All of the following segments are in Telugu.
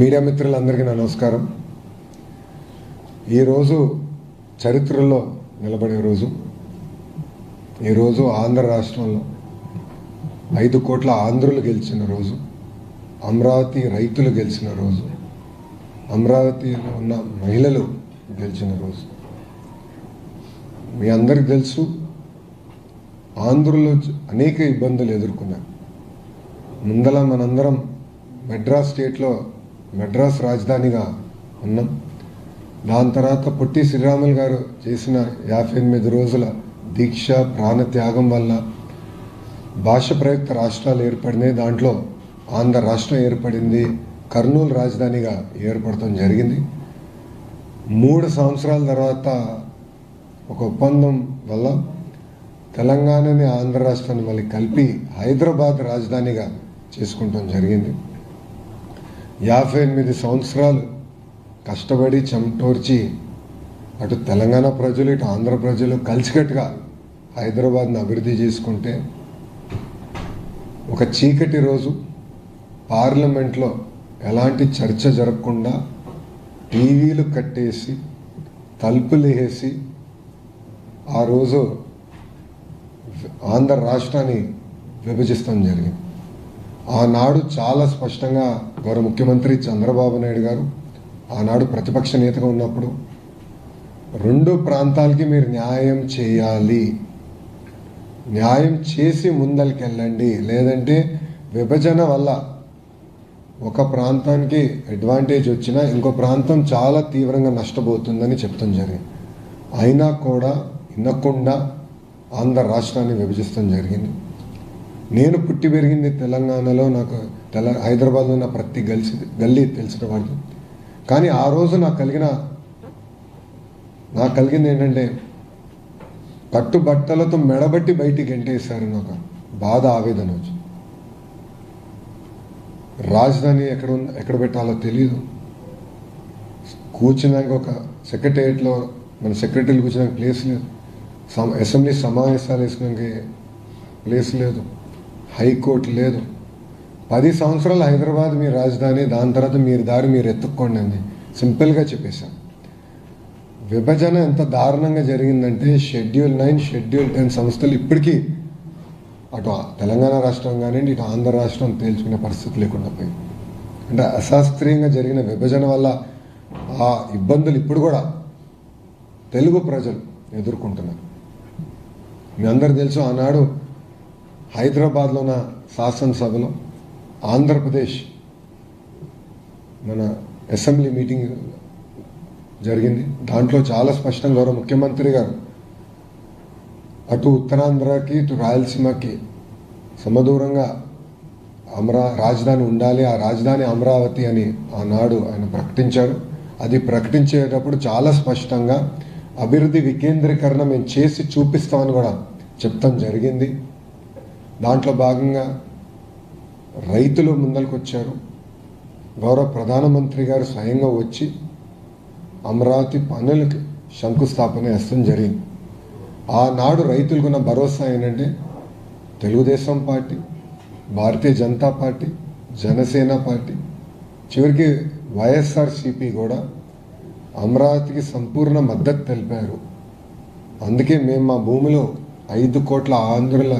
మీడియా మిత్రులందరికీ నా నమస్కారం. ఈరోజు చరిత్రలో నిలబడే రోజు. ఈరోజు ఆంధ్ర రాష్ట్రంలో 5 కోట్ల ఆంధ్రులు గెలిచిన రోజు, అమరావతి రైతులు గెలిచిన రోజు, అమరావతిలో ఉన్న మహిళలు గెలిచిన రోజు. మీ అందరికి తెలుసు, ఆంధ్రులు అనేక ఇబ్బందులు ఎదుర్కొన్నారు. ముందల మనందరం మెడ్రాస్ స్టేట్లో మెడ్రాస్ రాజధానిగా ఉన్నాం. దాని తర్వాత పొట్టి శ్రీరాములు గారు చేసిన 58 రోజుల దీక్ష ప్రాణత్యాగం వల్ల భాష ప్రయుక్త రాష్ట్రాలు ఏర్పడినాయి. దాంట్లో ఆంధ్ర రాష్ట్రం ఏర్పడింది, కర్నూలు రాజధానిగా ఏర్పడటం జరిగింది. 3 సంవత్సరాల తర్వాత ఒక ఒప్పందం వల్ల తెలంగాణని ఆంధ్ర రాష్ట్రాన్ని మళ్ళీ కలిపి హైదరాబాద్ రాజధానిగా చేసుకుంటాం జరిగింది. 58 సంవత్సరాలు కష్టపడి చెమటోర్చి అటు తెలంగాణ ప్రజలు ఇటు ఆంధ్ర ప్రజలు కలిసికట్టుగా హైదరాబాద్ని అభివృద్ధి చేసుకుంటే ఒక చీకటి రోజు పార్లమెంట్లో ఎలాంటి చర్చ జరగకుండా టీవీలు కట్టేసి తలుపులు వేసి ఆ రోజు ఆంధ్ర రాష్ట్రాన్ని విభజిస్తాం జరిగింది. ఆనాడు చాలా స్పష్టంగా గౌరవ ముఖ్యమంత్రి చంద్రబాబు నాయుడు గారు ఆనాడు ప్రతిపక్ష నేతగా ఉన్నప్పుడు 2 ప్రాంతాలకి మీరు న్యాయం చేయాలి, న్యాయం చేసి ముందరికి వెళ్ళండి, లేదంటే విభజన వల్ల ఒక ప్రాంతానికి అడ్వాంటేజ్ వచ్చినా ఇంకో ప్రాంతం చాలా తీవ్రంగా నష్టపోతుందని చెప్తాం జరిగింది. అయినా కూడా వినకుండా ఆంధ్ర రాష్ట్రాన్ని విభజిస్తాం జరిగింది. నేను పుట్టి పెరిగింది తెలంగాణలో, నాకు హైదరాబాద్లో నా ప్రతి గల్లీ తెలిసిన వాళ్ళు. కానీ ఆ రోజు నాకు కలిగింది ఏంటంటే కట్టుబట్టలతో మెడబట్టి బయటికి గెంటేశారు. నాకు బాధ, ఆవేదన వచ్చి రాజధాని ఎక్కడ పెట్టాలో తెలియదు. కూర్చున్నాక ఒక సెక్రటేరియట్లో మన సెక్రటరీలు కూర్చున్నాక ప్లేస్ లేదు, అసెంబ్లీ సమావేశాలు వేసినాక ప్లేస్ లేదు, హైకోర్టు లేదు. 10 సంవత్సరాలు హైదరాబాద్ మీ రాజధాని, దాని తర్వాత మీరు దారి మీరు ఎత్తుక్కోండి అని సింపుల్గా చెప్పేశాను. విభజన ఎంత దారుణంగా జరిగిందంటే షెడ్యూల్ 9, షెడ్యూల్ 10 సంస్థలు ఇప్పటికీ అటు తెలంగాణ రాష్ట్రం కానివ్వండి ఇటు ఆంధ్ర రాష్ట్రం తేల్చుకునే పరిస్థితి లేకుండా పోయింది. అంటే అశాస్త్రీయంగా జరిగిన విభజన వల్ల ఆ ఇబ్బందులు ఇప్పుడు కూడా తెలుగు ప్రజలు ఎదుర్కొంటున్నారు. మీ అందరు తెలుసు, ఆనాడు హైదరాబాద్లో ఉన్న శాసనసభలో ఆంధ్రప్రదేశ్ మన అసెంబ్లీ మీటింగ్ జరిగింది. దాంట్లో చాలా స్పష్టంగా గౌరవ ముఖ్యమంత్రి గారు అటు ఉత్తరాంధ్రకి ఇటు రాయలసీమకి సమదూరంగా రాజధాని ఉండాలి, ఆ రాజధాని అమరావతి అని ఆనాడు ఆయన ప్రకటించారు. అది ప్రకటించేటప్పుడు చాలా స్పష్టంగా అభివృద్ధి వికేంద్రీకరణ మేము చేసి చూపిస్తామని కూడా చెప్తాం జరిగింది. దాంట్లో భాగంగా రైతులు ముందరికి వచ్చారు. గౌరవ ప్రధానమంత్రి గారు స్వయంగా వచ్చి అమరావతి పనులకి శంకుస్థాపన చేస్తాం జరిగింది. ఆనాడు రైతులకున్న భరోసా ఏంటంటే Telugu Desam party, Bharatiya Janata party, Janasena party, చివరికి వైఎస్ఆర్సీపీ కూడా అమరావతికి సంపూర్ణ మద్దతు తెలిపారు. అందుకే మేము మా భూమిలో 5 కోట్ల ఆంధ్రుల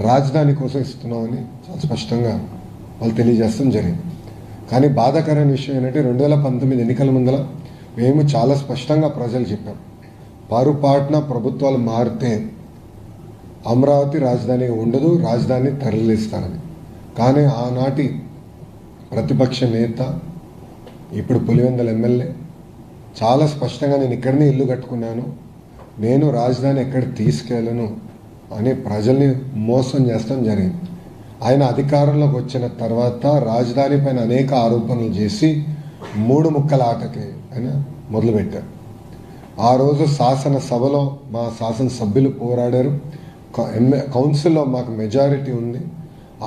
రాజధాని కోసం ఇస్తున్నామని చాలా స్పష్టంగా వాళ్ళు తెలియజేస్తాం జరిగింది. కానీ బాధాకరమైన విషయం ఏంటంటే 2019 ఎన్నికల ముందర మేము చాలా స్పష్టంగా ప్రజలు చెప్పాం, పొరపాటున ప్రభుత్వాలు మారితే అమరావతి రాజధాని ఉండదు, రాజధాని తరలిస్తారని. కానీ ఆనాటి ప్రతిపక్ష నేత, ఇప్పుడు పులివెందుల ఎమ్మెల్యే చాలా స్పష్టంగా నేను ఇక్కడనే ఇల్లు కట్టుకున్నాను, నేను రాజధాని ఎక్కడ తీసుకెళ్ళను అని ప్రజల్ని మోసం చేస్తాం జరిగింది. ఆయన అధికారంలోకి వచ్చిన తర్వాత రాజధాని పైన అనేక ఆరోపణలు చేసి 3 ముక్కల ఆటకి ఆయన మొదలుపెట్టారు. ఆ రోజు శాసనసభలో మా శాసనసభ్యులు పోరాడారు. కౌన్సిల్లో మాకు మెజారిటీ ఉంది.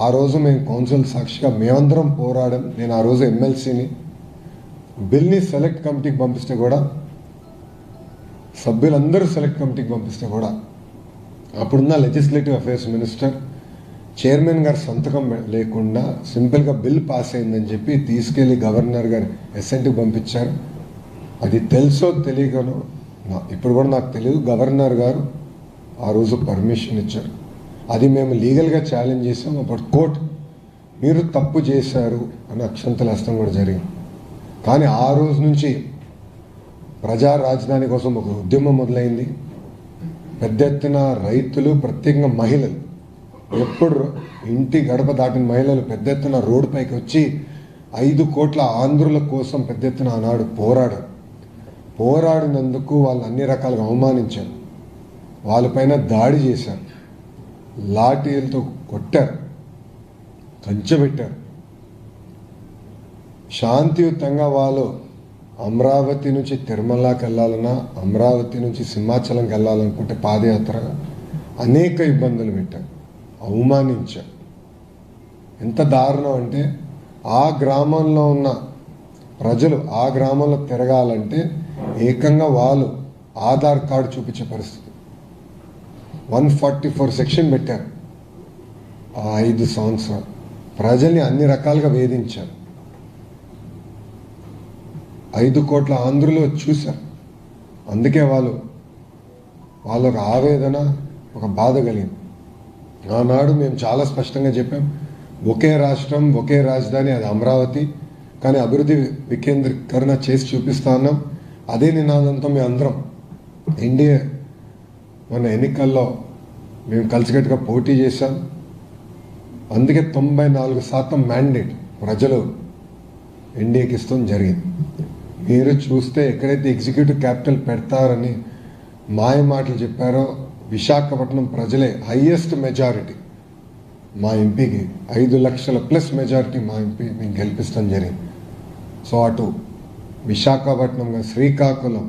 ఆ రోజు మేము కౌన్సిల్ సాక్షిగా మేమందరం పోరాడాం. నేను ఆ రోజు ఎమ్మెల్సీని. బిల్ని సెలెక్ట్ కమిటీకి పంపిస్తే కూడా, సభ్యులందరూ సెలెక్ట్ కమిటీకి పంపిస్తే కూడా అప్పుడున్న లెజిస్లేటివ్ అఫైర్స్ మినిస్టర్ చైర్మన్ గారు సంతకం లేకుండా సింపుల్గా బిల్ పాస్ అయిందని చెప్పి తీసుకెళ్లి గవర్నర్ గారు ఎస్ఎన్టీకి పంపించారు. అది తెలుసో తెలియకనో ఇప్పుడు కూడా నాకు తెలియదు, గవర్నర్ గారు ఆ రోజు పర్మిషన్ ఇచ్చారు. అది మేము లీగల్గా ఛాలెంజ్ చేసాం. అప్పుడు కోర్టు మీరు తప్పు చేశారు అని అక్షంతల హస్తం కూడా జరిగింది. కానీ ఆ రోజు నుంచి ప్రజా రాజధాని కోసం ఒక ఉద్యమం మొదలైంది. పెద్ద ఎత్తున రైతులు, ప్రత్యేకంగా మహిళలు, ఎప్పుడు ఇంటి గడప దాటిన మహిళలు పెద్ద ఎత్తున రోడ్డుపైకి వచ్చి 5 కోట్ల ఆంధ్రుల కోసం పెద్ద ఎత్తున ఆనాడు పోరాడినందుకు వాళ్ళు అన్ని రకాలుగా అవమానించారు, వాళ్ళపైన దాడి చేశారు, లాఠీలతో కొట్టారు, కంచెబెట్టారు. శాంతియుతంగా వాళ్ళు అమరావతి నుంచి తిరుమలకి వెళ్ళాలన్నా, అమరావతి నుంచి సింహాచలంకి వెళ్ళాలనుకుంటే పాదయాత్రగా అనేక ఇబ్బందులు పెట్టారు, అవమానించారు. ఎంత దారుణం అంటే ఆ గ్రామంలో ఉన్న ప్రజలు ఆ గ్రామంలో తిరగాలంటే ఏకంగా వాళ్ళు ఆధార్ కార్డు చూపించే పరిస్థితి. 144 సెక్షన్ పెట్టారు. ఆ 5 సంవత్సరాలు ప్రజల్ని అన్ని రకాలుగా వేధించారు. 5 కోట్ల ఆంధ్రులు చూశారు. అందుకే వాళ్ళకు ఆవేదన, ఒక బాధ కలిగింది. ఆనాడు మేము చాలా స్పష్టంగా చెప్పాం, ఒకే రాష్ట్రం ఒకే రాజధాని, అది అమరావతి. కానీ అభివృద్ధి వికేంద్రీకరణ చేసి చూపిస్తా ఉన్నాం. అదే నినాదంతో మేము అందరం ఎన్డీఏ మన ఎన్నికల్లో మేము కలిసికట్టుగా పోటీ చేశాం. అందుకే 94% మ్యాండేట్ ప్రజలు ఎన్డీఏకి ఇస్తాం జరిగింది. మీరు చూస్తే ఎక్కడైతే ఎగ్జిక్యూటివ్ క్యాపిటల్ పెడతారని మాయ మాటలు చెప్పారో, విశాఖపట్నం ప్రజలే హైయెస్ట్ మెజారిటీ మా ఎంపీకి 5 లక్షల ప్లస్ మెజారిటీ మా ఎంపీ మేము గెలిపిస్తాం జరిగింది. సో అటు విశాఖపట్నం కానీ, శ్రీకాకుళం,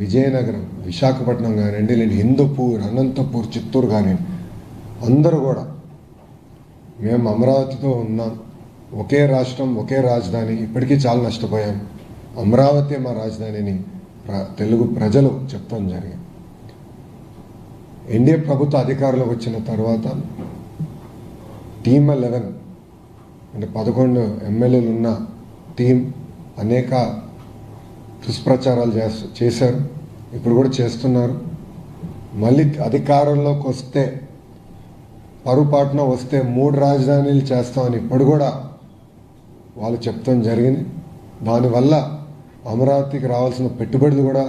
విజయనగరం, విశాఖపట్నం కానివ్వండి, లేదు హిందూపూర్, అనంతపూర్, చిత్తూరు కానివ్వండి, అందరూ కూడా మేము అమరావతితో ఉన్నాం. ఒకే రాష్ట్రం ఒకే రాజధాని. ఇప్పటికీ చాలా నష్టపోయాం. అమరావతి మా రాజధానిని తెలుగు ప్రజలు చెప్తాం జరిగింది. ఎన్డీఏ ప్రభుత్వ అధికారంలోకి వచ్చిన తర్వాత టీమ్ 11 అంటే 11 ఎమ్మెల్యేలు ఉన్న టీం అనేక దుష్ప్రచారాలు చేశారు. ఇప్పుడు కూడా చేస్తున్నారు. మళ్ళీ అధికారంలోకి వస్తే, పరుపాటున వస్తే 3 రాజధానులు చేస్తామని ఇప్పుడు కూడా వాళ్ళు చెప్తాం జరిగింది. దానివల్ల అమరావతికి రావాల్సిన పెట్టుబడులు కూడా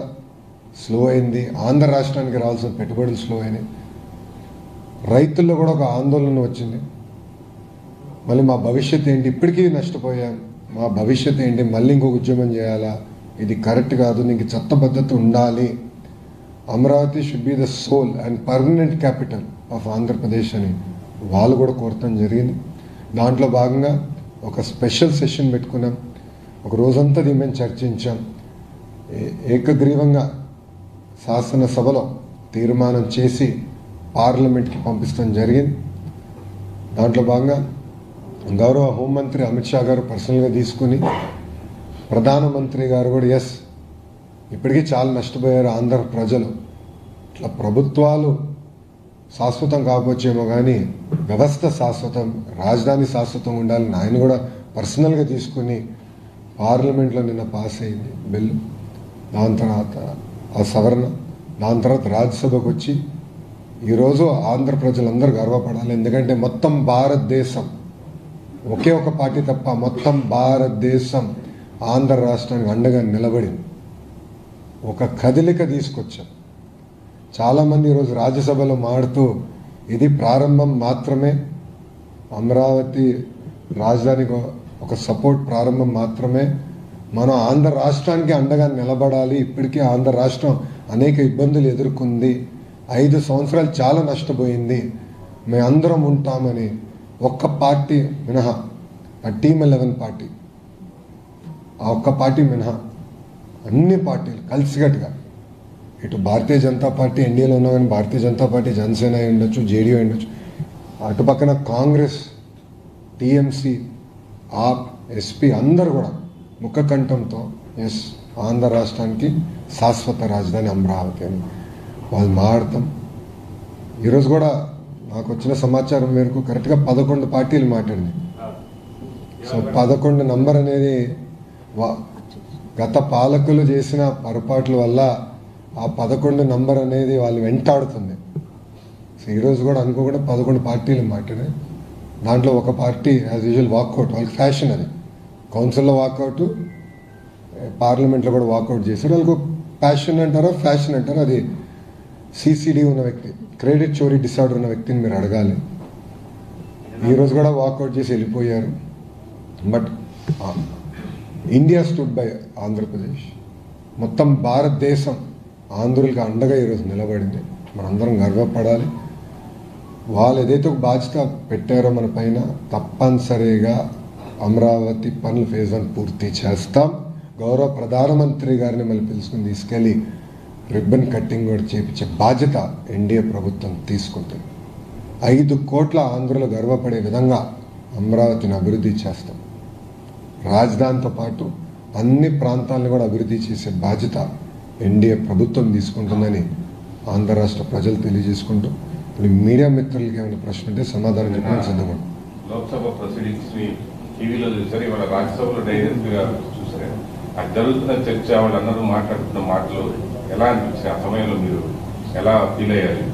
స్లో అయింది. ఆంధ్ర రాష్ట్రానికి రావాల్సిన పెట్టుబడులు స్లో అయినాయి. రైతుల్లో కూడా ఒక ఆందోళన వచ్చింది. మళ్ళీ మా భవిష్యత్ ఏంటి, ఇప్పటికీ నష్టపోయాం, మా భవిష్యత్ ఏంటి, మళ్ళీ ఇంకొక ఉద్యమం చేయాలా, ఇది కరెక్ట్ కాదు, నీకు చట్టబద్ధత ఉండాలి, Amaravati should be the soul and permanent capital of Andhra Pradesh అని వాళ్ళు కూడా కోరటం జరిగింది. దాంట్లో భాగంగా ఒక స్పెషల్ సెషన్ పెట్టుకున్నాం. ఒక రోజంతా దీని మేము చర్చించాం. ఏకగ్రీవంగా శాసనసభలో తీర్మానం చేసి పార్లమెంట్కి పంపిస్తాం జరిగింది. దాంట్లో భాగంగా గౌరవ హోంమంత్రి అమిత్ షా గారు పర్సనల్గా తీసుకుని, ప్రధానమంత్రి గారు కూడా ఇప్పటికీ చాలా నష్టపోయారు ఆంధ్ర ప్రజలు. ఇట్లా ప్రభుత్వాలు శాశ్వతం కాకపోవచ్చేమో కానీ వ్యవస్థ శాశ్వతం, రాజధాని శాశ్వతం ఉండాలని ఆయన కూడా పర్సనల్గా తీసుకుని పార్లమెంట్లో నిన్న పాస్ అయింది బిల్లు. దాని తర్వాత ఆ సవరణ, దాని తర్వాత రాజ్యసభకు వచ్చి ఈరోజు ఆంధ్ర ప్రజలందరూ గర్వపడాలి. ఎందుకంటే మొత్తం భారతదేశం, ఒకే ఒక పార్టీ తప్ప మొత్తం భారతదేశం ఆంధ్ర రాష్ట్రానికి అండగా నిలబడింది. ఒక కదలిక తీసుకొచ్చాం. చాలామంది ఈరోజు రాజ్యసభలో మాడుతూ ఇది ప్రారంభం మాత్రమే, అమరావతి రాజధానికి ఒక సపోర్ట్ ప్రారంభం మాత్రమే, మనం ఆంధ్ర రాష్ట్రానికి అండగా నిలబడాలి. ఇప్పటికీ ఆంధ్ర రాష్ట్రం అనేక ఇబ్బందులు ఎదుర్కొంది, 5 సంవత్సరాలు చాలా నష్టపోయింది, మేమందరం ఉంటామని ఒక్క పార్టీ మినహా, ఆ టీమ్ 11 పార్టీ, ఆ ఒక్క పార్టీ మినహా అన్ని పార్టీలు కలిసికట్టుగా, ఇటు భారతీయ జనతా పార్టీ ఎన్డీఏలో ఉన్నా కానీ భారతీయ జనతా పార్టీ, జనసేన అయి ఉండొచ్చు, జేడీయూ అయి ఉండొచ్చు, అటు పక్కన కాంగ్రెస్, టీఎంసీ, ఆప్, ఎస్పీ అందరూ కూడా ముఖకంఠంతో ఎస్ ఆంధ్ర రాష్ట్రానికి శాశ్వత రాజధాని అమరావతి అని వాళ్ళు మాడతాం. ఈరోజు కూడా నాకు వచ్చిన సమాచారం మేరకు కరెక్ట్గా 11 పార్టీలు మాట్లాడింది. సో 11 నంబర్ అనేది గత పాలకులు చేసిన పొరపాట్ల వల్ల ఆ 11 నంబర్ అనేది వాళ్ళు వెంటాడుతుంది. సో ఈరోజు కూడా అనుకోకుండా 11 పార్టీలు మాట్లాడాయి. దాంట్లో ఒక పార్టీ యాజ్ యూజువల్ వాకౌట్, వాళ్ళకి ఫ్యాషన్ అది. కౌన్సిల్లో వాకౌట్, పార్లమెంట్లో కూడా వాకౌట్ చేశారు. వాళ్ళకు ప్యాషన్ అంటారో ఫ్యాషన్ అంటారో, అది సిసిడి ఉన్న వ్యక్తి, క్రెడిట్ చోరీ డిసార్డర్ ఉన్న వ్యక్తిని మీరు అడగాలి. ఈరోజు కూడా వాకౌట్ చేసి వెళ్ళిపోయారు. But India stood by Andhra Pradesh. మొత్తం భారతదేశం ఆంధ్రులకి అండగా ఈరోజు నిలబడింది. మనందరం గర్వపడాలి. వాళ్ళు ఏదైతే ఒక బాధ్యత పెట్టారో మన పైన, తప్పనిసరిగా అమరావతి పనులు ఫేజ్ 1 పూర్తి చేస్తాం. గౌరవ ప్రధానమంత్రి గారిని మళ్ళీ పిలుచుకుని తీసుకెళ్ళి రిబ్బన్ కట్టింగ్ కూడా చేపించే బాధ్యత ఎన్డీఏ ప్రభుత్వం తీసుకుంటుంది. 5 కోట్ల ఆంధ్రులు గర్వపడే విధంగా అమరావతిని అభివృద్ధి చేస్తాం. రాజధానితో పాటు అన్ని ప్రాంతాలను కూడా అభివృద్ధి చేసే బాధ్యత ఎన్డీఏ ప్రభుత్వం తీసుకుంటుందని ఆంధ్ర రాష్ట్ర ప్రజలు తెలియజేసుకుంటూ, మీడియా మిత్రులకి ఏమైనా ప్రశ్న ఉంటే సమాధానం చెప్పడానికి సిద్ధంగా. లోక్సభ ప్రొసీడింగ్స్ ని టీవీలో చూసారు, ఇవాళ రాజ్యసభలో డైరెక్ట్ గా చూసారు. అది జరుగుతున్న చర్చ, వాళ్ళందరూ మాట్లాడుతున్న మాటలు ఎలా అనిపించాయి? ఆ సమయంలో మీరు ఎలా ఫీల్ అయ్యారు?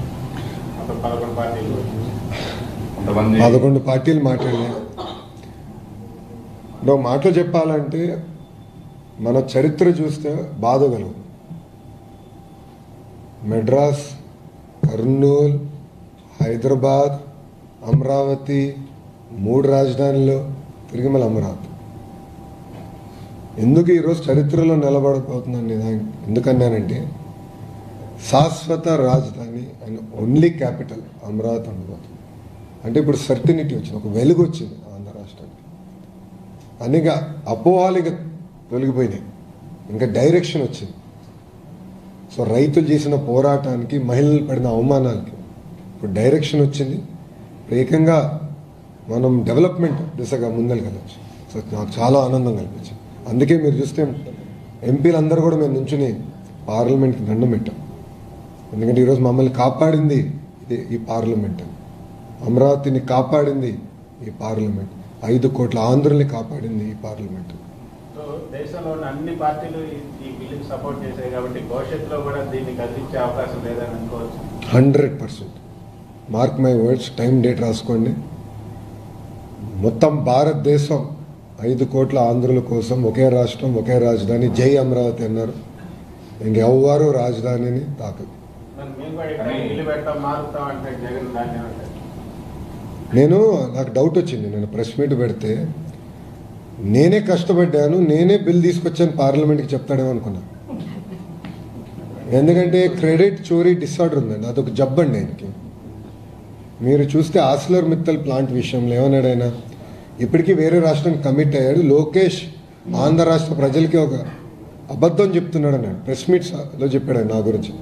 11 పార్టీలు మాట్లాడినాయి. నువ్వు మాటలు చెప్పాలంటే మన చరిత్ర చూస్తే బాధగలవు. మెడ్రాస్, కర్నూలు, హైదరాబాద్, అమరావతి, 3 రాజధానులు, తిరిగి మళ్ళీ అమరావతి. ఎందుకు ఈరోజు చరిత్రలో నిలబడిపోతుందండి? ఎందుకన్నానంటే శాశ్వత రాజధాని అండ్ ఓన్లీ క్యాపిటల్ అమరావతి ఉండబోతుంది. అంటే ఇప్పుడు సర్టినిటీ వచ్చింది, ఒక వెలుగు వచ్చింది ఆంధ్ర రాష్ట్రానికి. అనిగా అపోహాలు ఇక తొలగిపోయినాయి, ఇంకా డైరెక్షన్ వచ్చింది. సో రైతులు చేసిన పోరాటానికి, మహిళలు పడిన అవమానాలకి ఇప్పుడు డైరెక్షన్ వచ్చింది. ఏకంగా మనం డెవలప్మెంట్ దిశగా ముందరకెళ్ళచ్చు. సో నాకు చాలా ఆనందం కల్పించింది. అందుకే మీరు చూస్తే ఎంపీలందరూ కూడా మేము నుంచుని పార్లమెంట్కి దండం పెట్టాం. ఎందుకంటే ఈరోజు మమ్మల్ని కాపాడింది ఈ పార్లమెంట్, అమరావతిని కాపాడింది ఈ పార్లమెంట్, 5 కోట్ల ఆంధ్రుల్ని కాపాడింది ఈ పార్లమెంట్. దేశంలో ఉన్న అన్ని పార్టీలు ఈ బిల్లుకి సపోర్ట్ చేశాయి కాబట్టి భవిష్యత్తులో కూడా దీన్ని కదిలించే అవకాశం లేదని అనుకోవచ్చు. 100%. Mark my words, time date రాసుకోండి. మొత్తం భారతదేశం 5 కోట్ల ఆంధ్రుల కోసం ఒకే రాష్ట్రం, ఒకే రాజధాని, జై అమరావతి అన్నారు. ఇంకెవ్వరూ రాజధానిని తాకదు. నాకు డౌట్ వచ్చింది, నేను ప్రెస్ మీట్ పెడితే నేనే కష్టపడ్డాను, నేనే బిల్ తీసుకొచ్చాను పార్లమెంట్కి చెప్తాడేమో అనుకున్నా. ఎందుకంటే క్రెడిట్ చోరీ డిసార్డర్ ఉందండి, అదొక జబ్బండి ఆయనకి. మీరు చూస్తే ఆర్సిలర్ మిత్తల్ ప్లాంట్ విషయంలో ఏమన్నాడైనా, ఇప్పటికీ వేరే రాష్ట్రానికి కమిట్ అయ్యాడు. లోకేష్ ఆంధ్ర రాష్ట్ర ప్రజలకి ఒక అబద్ధం చెప్తున్నాడు అన్నాడు, ప్రెస్ మీట్స్లో చెప్పాడు నా గురించి,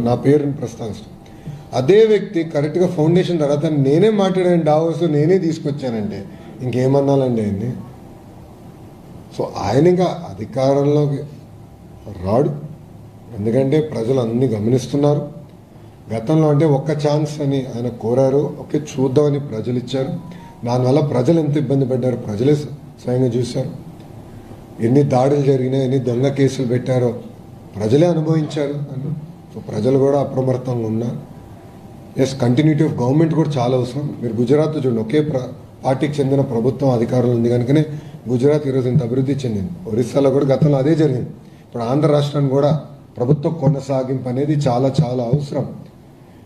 నా పేరుని ప్రస్తావిస్తాను. అదే వ్యక్తి కరెక్ట్గా ఫౌండేషన్ తర్వాత నేనే మాట్లాడాను డావోస్, నేనే తీసుకొచ్చానంటే ఇంకేమన్నాలండి ఆయన్ని. సో ఆయన ఇంకా అధికారంలోకి రాడు, ఎందుకంటే ప్రజలు అన్ని గమనిస్తున్నారు. గతంలో అంటే ఒక్క ఛాన్స్ అని ఆయన కోరారు, ఓకే చూద్దామని ప్రజలు ఇచ్చారు. దానివల్ల ప్రజలు ఎంత ఇబ్బంది పడ్డారు ప్రజలే స్వయంగా చూశారు. ఎన్ని దాడులు జరిగినాయి, ఎన్ని దొంగ కేసులు పెట్టారో ప్రజలే అనుభవించారు. సో ప్రజలు కూడా అప్రమత్తంగా ఉన్నారు. ఎస్, కంటిన్యూటీ ఆఫ్ గవర్నమెంట్ కూడా చాలా అవసరం. మీరు గుజరాత్ చూడండి, ఒకే పార్టీకి చెందిన ప్రభుత్వం అధికారంలో ఉంది కనుకనే గుజరాత్ ఈరోజు ఇంత అభివృద్ధి చెందింది. ఒరిస్సాలో కూడా గతంలో అదే జరిగింది. ఇప్పుడు ఆంధ్ర రాష్ట్రానికి కూడా ప్రభుత్వ కొనసాగింపు అనేది చాలా చాలా అవసరం.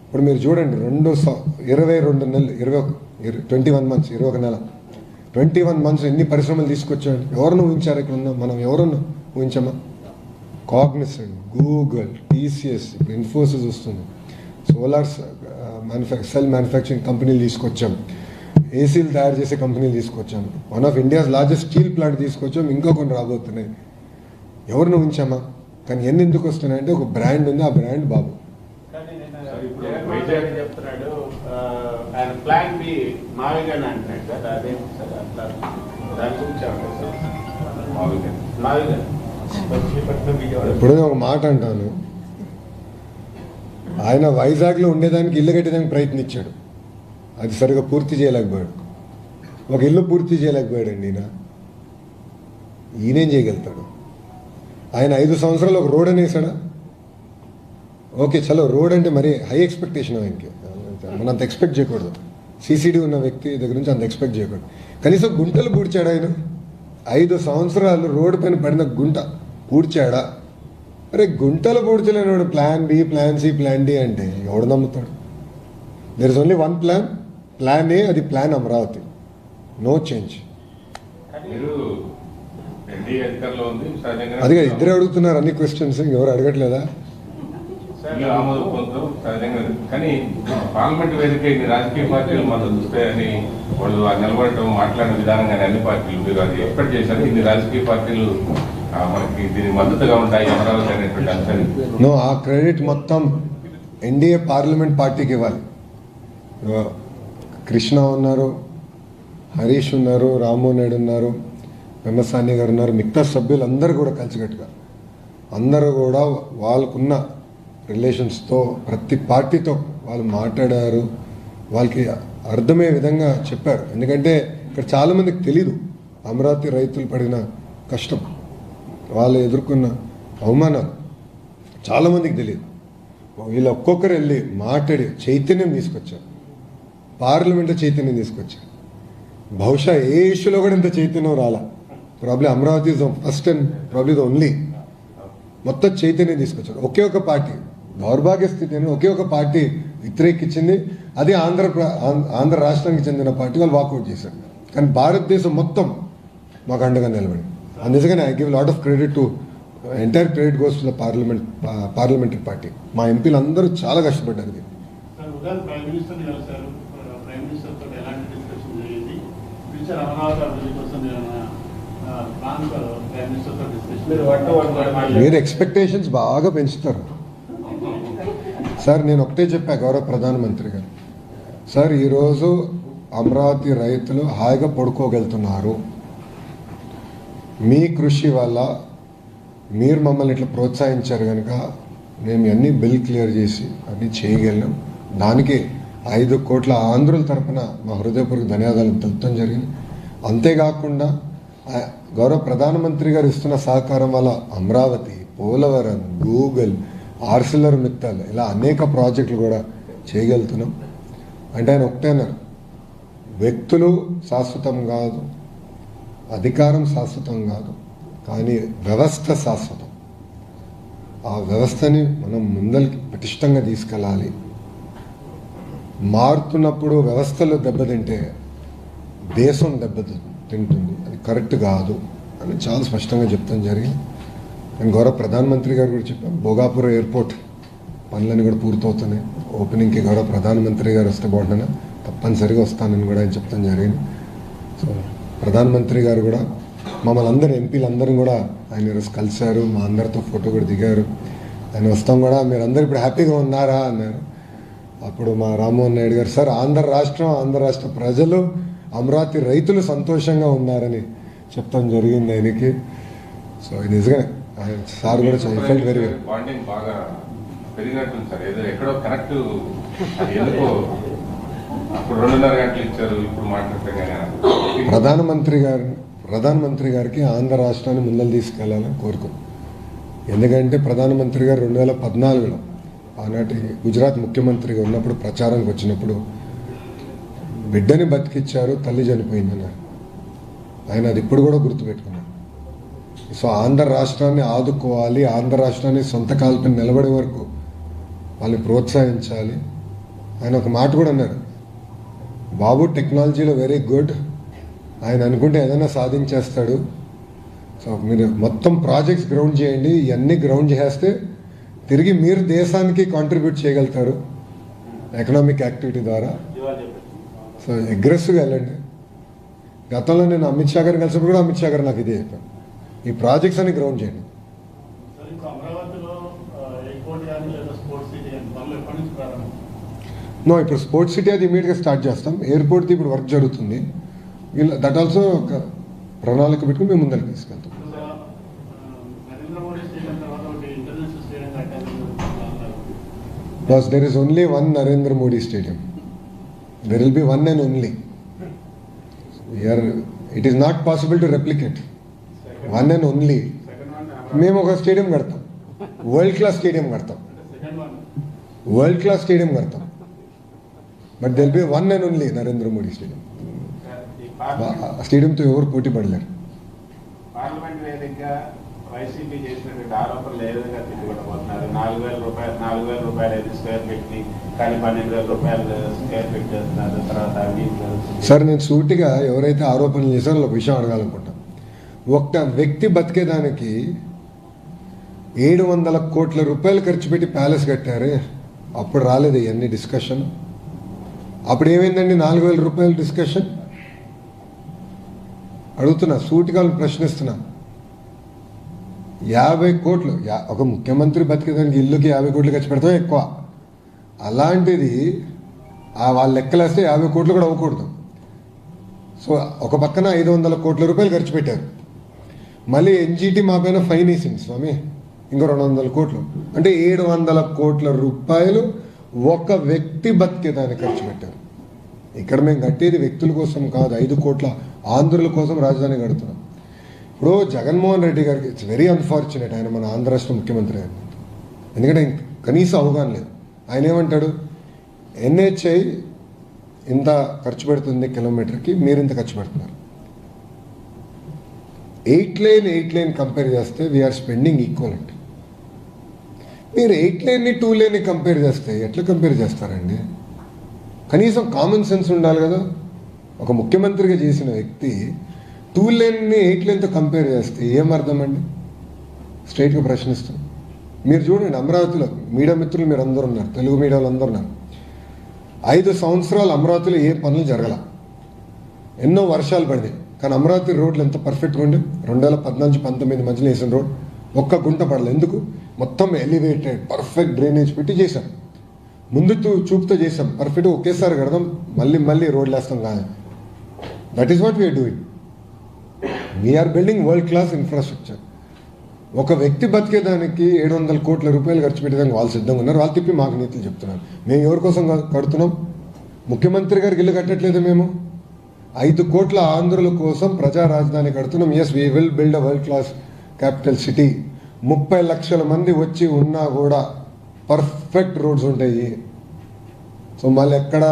ఇప్పుడు మీరు చూడండి, 22 నెలలు 21 మంత్స్ 21 నెల 21 మంత్స్ ఎన్ని పరిశ్రమలు తీసుకొచ్చాడు. ఎవరిని ఊహించారు? ఇక్కడ ఉన్నాం మనం, ఎవరన్నా ఊహించామా? కాగ్నిసెంట్, గూగుల్, టీసీఎస్, ఇప్పుడు ఇన్ఫోసిస్ వస్తుంది, సోలార్ సెల్ మ్యానుఫ్యాక్చరింగ్ కంపెనీలు తీసుకొచ్చాం, ఏసీలు తయారు చేసే కంపెనీలు తీసుకొచ్చాం, one of India's largest steel plant తీసుకొచ్చాం, ఇంకా కొన్ని రాబోతున్నాయి. ఎవరిని ఊహించామా? కానీ ఎన్ని ఎందుకు వస్తున్నాయంటే ఒక బ్రాండ్ ఉంది, ఆ బ్రాండ్ బాబు. చెప్తున్నాడు ఆయన ప్లాన్ బి మావిగన్ అంటున్నాడు కదా, అదేంటి సార్ అట్లా దాని గురించి మావిగన్. ఇప్పుడు ఒక మాట అంటాను, ఆయన వైజాగ్లో ఉండేదానికి ఇల్లు కట్టేదానికి ప్రయత్నించాడు. అది సరిగా పూర్తి చేయలేకపోయాడు. ఒక ఇల్లు పూర్తి చేయలేకపోయాడండి ఈయనేం చేయగలుగుతాడు? ఆయన 5 సంవత్సరాలు ఒక రోడ్ అని వేసాడా? ఓకే, చలో రోడ్ అంటే మరి హై ఎక్స్పెక్టేషన్ ఆయనకి, మనం అంత ఎక్స్పెక్ట్ చేయకూడదు. సిసిడి ఉన్న వ్యక్తి దగ్గర నుంచి అంత ఎక్స్పెక్ట్ చేయకూడదు. కనీసం గుంటలు పూడ్చాడు ఆయన. 5 సంవత్సరాలు రోడ్డు పైన పడిన గుంట పూడ్చాడా? అరే గుంటలు పూడ్చలేనివాడు plan B, plan C, plan D అంటే ఎవడు నమ్ముతాడు? There is only one plan A, అది ప్లాన్ అమరావతి. No change. మీరు ఎన్డీఏ అధికారంలో ఉంది, సహజంగా అదిగా ఇద్దరే అడుగుతున్నారు అన్ని క్వశ్చన్స్, ఎవరు అడగట్లేదా? బిల్లు ఆమోదం పొందడం సహజంగా. కానీ పార్లమెంట్ వేదిక ఇన్ని రాజకీయ పార్టీలు మద్దతు వస్తాయని వాళ్ళు నిలబడటం, మాట్లాడిన విధానంగా అన్ని పార్టీలు మీరు అది ఎక్స్పెక్ట్ చేశారు? ఇన్ని రాజకీయ పార్టీలు మనకి దీనికి మద్దతుగా ఉంటాయి అమరావతి అనేటువంటి అంశాన్ని. నో, ఆ క్రెడిట్ మొత్తం ఎన్డీఏ పార్లమెంట్ పార్టీకి ఇవ్వాలి. కృష్ణ ఉన్నారు, హరీష్ ఉన్నారు, రామ్మోహన్ నాయుడు ఉన్నారు, వెమ్మసాని గారు ఉన్నారు, మిగతా సభ్యులు అందరూ కూడా కలిసికట్టుగా అందరూ కూడా వాళ్ళకున్న రిలేషన్స్తో ప్రతి పార్టీతో వాళ్ళు మాట్లాడారు, వాళ్ళకి అర్థమయ్యే విధంగా చెప్పారు. ఎందుకంటే ఇక్కడ చాలామందికి తెలీదు అమరావతి రైతులు పడిన కష్టం, వాళ్ళు ఎదుర్కొన్న అవమానాలు చాలామందికి తెలియదు. వీళ్ళు ఒక్కొక్కరు వెళ్ళి మాట్లాడి చైతన్యం తీసుకొచ్చారు, పార్లమెంట్లో చైతన్యం తీసుకొచ్చారు. బహుశా ఏ ఇష్యూలో కూడా ఇంత చైతన్యం రాలా. Probably Amaravati is the first and probably the only. మొత్తం చైతన్యం తీసుకొచ్చారు. ఒకే ఒక పార్టీ, దౌర్భాగ్య స్థితి అని ఒకే ఒక పార్టీ వ్యతిరేకించింది, అది ఆంధ్ర రాష్ట్రానికి చెందిన పార్టీ, వాళ్ళు వాకౌట్ చేశారు. కానీ భారతదేశం మొత్తం మాకు అండగా నిలబడి, అందుకని I give lot of credit to entire credit goes to the parliamentary party. మా ఎంపీలు అందరూ చాలా కష్టపడ్డారు. ప్రైమ్ మినిస్టర్ కలిసారు, ప్రైమ్ మినిస్టర్ తో ఎలాంటి డిస్కషన్ జరిగింది? ఫ్యూచర్ అమరావతి అభివృద్ధి కోసం ప్లాన్ ప్రైమ్ మినిస్టర్ తో డిస్కషన్. మీరు ఎక్స్పెక్టేషన్స్ బాగా పెంచుతారు సార్. నేను ఒకటే చెప్పా గౌరవ ప్రధానమంత్రి గారు, సార్ ఈరోజు అమరావతి రైతులు హాయిగా పడుకోగలుగుతున్నారు. మీ కృషి వల్ల మీరు మమ్మల్ని ఇట్లా ప్రోత్సహించారు కనుక మేము అన్ని బిల్ క్లియర్ చేసి అన్నీ చేయగలిగాం. దానికి 5 కోట్ల ఆంధ్రుల తరపున మా హృదయపూర్వక ధన్యవాదాలు తెలుపడం జరిగింది. అంతేకాకుండా గౌరవ ప్రధానమంత్రి గారు ఇస్తున్న సహకారం వల్ల అమరావతి, పోలవరం, గూగుల్, ఆర్సిలర్ మిత్తల్ ఇలా అనేక ప్రాజెక్టులు కూడా చేయగలుగుతున్నాం. అంటే ఆయన ఒకటే అన్నారు, వ్యక్తులు శాశ్వతం కాదు, అధికారం శాశ్వతం కాదు, కానీ వ్యవస్థ శాశ్వతం. ఆ వ్యవస్థని మనం ముందరికి పటిష్టంగా తీసుకెళ్ళాలి. మారుతున్నప్పుడు వ్యవస్థలు దెబ్బతింటే దేశం దెబ్బతింటుంది, అది కరెక్ట్ కాదు అని చాలా స్పష్టంగా చెప్తాం జరిగింది. నేను గౌరవ ప్రధానమంత్రి గారు కూడా చెప్పాను, భోగాపురం ఎయిర్పోర్ట్ పనులన్నీ కూడా పూర్తవుతున్నాయి. ఓపెనింగ్కి గౌరవ ప్రధానమంత్రి గారు వస్తే బాగుంటున్నా, తప్పనిసరిగా వస్తానని కూడా ఆయన చెప్తాం జరిగింది. సో ప్రధానమంత్రి గారు కూడా మమ్మల్ని అందరూ ఎంపీలందరూ కూడా ఆయన ఈరోజు కలిశారు, మా అందరితో ఫోటో కూడా దిగారు. ఆయన వస్తాం కూడా మీరు అందరూ ఇప్పుడు హ్యాపీగా ఉన్నారా అన్నారు. అప్పుడు మా రామ్మోహన్ నాయుడు గారు, సార్ ఆంధ్ర రాష్ట్ర ప్రజలు, అమరావతి రైతులు సంతోషంగా ఉన్నారని చెప్తాం జరిగింది ఆయనకి. సో నిజంగా ఆయన సార్ కూడా ఫెల్ట్ వెరీ వెల్. బాండింగ్ బాగా పెరిగినట్టుంది సార్. ఏదో ఎక్కడో కనెక్ట్ ఎందుకో అప్పుడు 2.5 గంటలు ఇచ్చారు, ఇప్పుడు మాట్లాడతాం. ప్రధానమంత్రి గారికి ఆంధ్ర రాష్ట్రాన్ని ముందలు తీసుకెళ్లాలని కోరుకున్నాం. ఎందుకంటే ప్రధానమంత్రి గారు 2014లో ఆనాటి గుజరాత్ ముఖ్యమంత్రిగా ఉన్నప్పుడు ప్రచారానికి వచ్చినప్పుడు బిడ్డని బతికిచ్చారు, తల్లి చనిపోయిందన్నారు. ఆయన అది ఇప్పుడు కూడా గుర్తుపెట్టుకున్నారు. సో ఆంధ్ర రాష్ట్రాన్ని ఆదుకోవాలి, ఆంధ్ర రాష్ట్రాన్ని సొంత కాల్పై నిలబడే వరకు వాళ్ళని ప్రోత్సహించాలి. ఆయన ఒక మాట కూడా అన్నారు, బాబు టెక్నాలజీలో వెరీ గుడ్, ఆయన అనుకుంటే ఏదైనా సాధించేస్తాడు. సో మీరు మొత్తం ప్రాజెక్ట్స్ గ్రౌండ్ చేయండి, ఇవన్నీ గ్రౌండ్ చేస్తే తిరిగి మీరు దేశానికి కాంట్రిబ్యూట్ చేయగలుగుతారు ఎకనామిక్ యాక్టివిటీ ద్వారా. సో అగ్రెసివ్గా వెళ్ళండి. గతంలో నేను అమిత్ షా గారిని కలిసినప్పుడు కూడా అమిత్ షా గారు నాకు ఇదే చెప్పాను, ఈ ప్రాజెక్ట్స్ అన్ని గ్రౌండ్ చేయండి. నో, ఇప్పుడు స్పోర్ట్స్ సిటీ అది ఇమీడియట్గా స్టార్ట్ చేస్తాం. ఎయిర్పోర్ట్ది ఇప్పుడు వర్క్ జరుగుతుంది. దట్ ఆల్సో ఒక ప్రణాళిక పెట్టుకుని మేము ముందరికి తీసుకెళ్తాం. Because there is only one Narendra Modi Stadium. There will be one and only. It is not possible to replicate. One and only. మేము ఒక స్టేడియం కడతాం, వరల్డ్ క్లాస్ స్టేడియం కడతాం, వరల్డ్ క్లాస్ స్టేడియం కడతాం. But there'll be one and only Narendra Modi stadium. ఆ స్టేడియంతో ఎవరు పోటీ పడలేరు. పార్లమెంట్ వేదికగా వైసీపీ చేసినటువంటి ఆరోపణలు ఏ విధంగా తిట్టుకోబోతున్నారు? 4,000 రూపాయలు అయితే స్క్వేర్ ఫీట్ ని, కానీ 12,000 రూపాయలు స్క్వేర్ ఫీట్ చేస్తున్నారు. తర్వాత సార్, నేను సూటిగా ఎవరైతే ఆరోపణలు చేశారో ఒక విషయం అడగాలనుకుంటా. ఒక్క వ్యక్తి బతికేదానికి 700 కోట్ల రూపాయలు ఖర్చు పెట్టి ప్యాలెస్ కట్టారే, అప్పుడు రాలేదు ఇవన్నీ డిస్కషన్. అప్పుడు ఏమైందండి 4,000 రూపాయల డిస్కషన్? అడుగుతున్నా, సూటిగా ప్రశ్నిస్తున్నా. 50 కోట్లు ఒక ముఖ్యమంత్రి బతికేదానికి ఇల్లుకి 50 కోట్లు ఖర్చు పెడతాం ఎక్కువ. అలాంటిది వాళ్ళ లెక్కలేస్తే 50 కోట్లు కూడా అవ్వకూడదు. సో ఒక పక్కన 500 కోట్ల రూపాయలు ఖర్చు పెట్టారు. మళ్ళీ ఎన్జిటి మా పైన ఫైన్ వేసింది స్వామి, ఇంకో 200 కోట్లు. అంటే 700 కోట్ల రూపాయలు ఒక వ్యక్తి బతికేదానికి ఖర్చు పెట్టారు. ఇక్కడ మేము కట్టేది వ్యక్తుల కోసం కాదు, 5 కోట్ల ఆంధ్రుల కోసం రాజధాని కడుతున్నాం. ఇప్పుడు జగన్మోహన్ రెడ్డి గారికి ఇట్స్ వెరీ అన్ఫార్చునేట్, ఆయన మన ఆంధ్ర రాష్ట్ర ముఖ్యమంత్రి గారు. ఎందుకంటే కనీసం అవగాహన లేదు. ఆయన ఏమంటాడు, ఎన్హెచ్ఐ ఇంత ఖర్చు పెడుతుంది కిలోమీటర్కి, మీరు ఇంత ఖర్చు పెడుతున్నారు. 8 లైన్ కంపేర్ చేస్తే వీఆర్ స్పెండింగ్ ఈక్వలెంట్. మీరు 8 లైన్ని 2 లైన్ని కంపేర్ చేస్తే ఎట్లా కంపేర్ చేస్తారండి? కనీసం కామన్ సెన్స్ ఉండాలి కదా. ఒక ముఖ్యమంత్రిగా చేసిన వ్యక్తి 2 లైన్ని 8 లైన్తో కంపేర్ చేస్తే ఏం అర్థం అండి? స్ట్రైట్గా ప్రశ్నిస్తాం. మీరు చూడండి, అమరావతిలో మీడియా మిత్రులు మీరు అందరూ ఉన్నారు, తెలుగు మీడియాలో అందరూ ఉన్నారు. 5 సంవత్సరాలు అమరావతిలో ఏ పనులు జరగల, ఎన్నో వర్షాలు పడినాయి, కానీ అమరావతి రోడ్లు ఎంత పర్ఫెక్ట్గా ఉండే. 2014-19 మధ్యలో వేసిన రోడ్ ఒక్క గుంట పడలేదు. ఎందుకు? మొత్తం ఎలివేటెడ్ పర్ఫెక్ట్ డ్రైనేజ్ పెట్టి చేశాం. ముందు చూపుతో చేసాం, పర్ఫెక్ట్గా ఒకేసారి కడదాం, మళ్ళీ రోడ్లు వేస్తాం కాదు. That is what we're doing. We're building world class infrastructure. ఒక వ్యక్తి బతికేదానికి 700 కోట్ల రూపాయలు ఖర్చు పెట్టేదానికి వాళ్ళు సిద్ధంగా ఉన్నారు. వాళ్ళు తిప్పి మాకు నీతులు చెప్తున్నారు. మేము ఎవరి కోసం కడుతున్నాం? ముఖ్యమంత్రి గారికి ఇల్లు కట్టట్లేదు మేము. 5 కోట్ల ఆంధ్రుల కోసం ప్రజా రాజధాని కడుతున్నాం. Yes, we will build a world class capital city. 30 లక్షల మంది వచ్చి ఉన్నా కూడా పర్ఫెక్ట్ రోడ్స్ ఉంటాయి. సో మళ్ళీ ఎక్కడ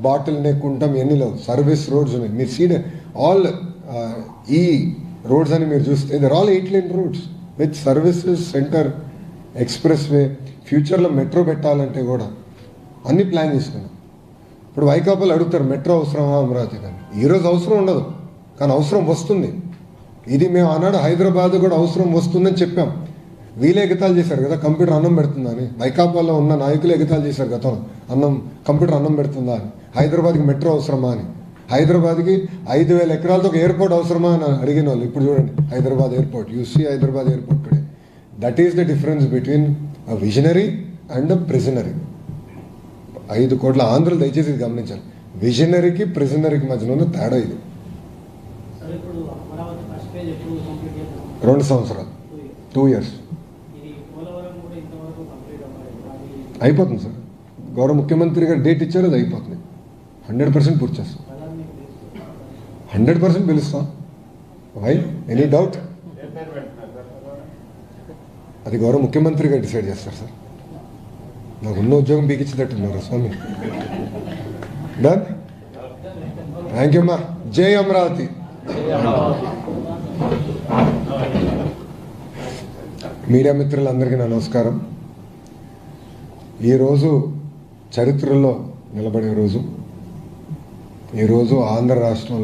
బాటిల్ నెక్ ఉంటాం, ఎన్ని లేవు, సర్వీస్ రోడ్స్ ఉన్నాయి. మీరు సీడ్ ఆల్ ఈ రోడ్స్ అని మీరు చూస్తే there all 8 lane roads with services, centre, expressway. ఫ్యూచర్లో మెట్రో పెట్టాలంటే కూడా అన్ని ప్లాన్ చేసుకున్నాం. ఇప్పుడు వైకాపాలు అడుగుతారు, మెట్రో అవసరమా అమరావతి కానీ. ఈరోజు అవసరం ఉండదు, కానీ అవసరం వస్తుంది. ఇది మేము ఆనాడు హైదరాబాద్ కూడా అవసరం వస్తుందని చెప్పాం. వీళ్ళే ఎగతాలు చేశారు కదా, కంప్యూటర్ అన్నం పెడుతుందా అని. వైకాపాలో ఉన్న నాయకులు ఎగతాలు చేశారు గతంలో, కంప్యూటర్ అన్నం పెడుతుందా అని. హైదరాబాద్కి మెట్రో అవసరమా అని. హైదరాబాద్కి 5,000 ఎకరాలతో ఒక ఎయిర్పోర్ట్ అవసరమా అని అడిగిన వాళ్ళు ఇప్పుడు చూడండి, Hyderabad airport. You see Hyderabad airport today. That is the difference between a visionary and a prisonary. 5 కోట్ల ఆంధ్రులు దయచేసి ఇది గమనించాలి. విజనరీకి ప్రిజనరీకి మధ్యలో ఉన్న తేడా ఇది. 2 సంవత్సరాలు, 2 years అయిపోతుంది సార్. గౌరవ ముఖ్యమంత్రి గారు డేట్ ఇచ్చారు, అది అయిపోతుంది. 100% పూర్తి చేస్తాం, 100% పిలుస్తాం. Why any doubt? అది గౌరవ ముఖ్యమంత్రి గారు డిసైడ్ చేస్తారు సార్. నాకు ఉన్న ఉద్యోగం పీకిచ్చినట్టున్నారు స్వామి. డన్. థ్యాంక్ యూ అమ్మా. జై అమరావతి. మీడియా మిత్రులందరికీ నా నమస్కారం. ఈరోజు చరిత్రలో నిలబడే రోజు. ఈరోజు ఆంధ్ర రాష్ట్రంలో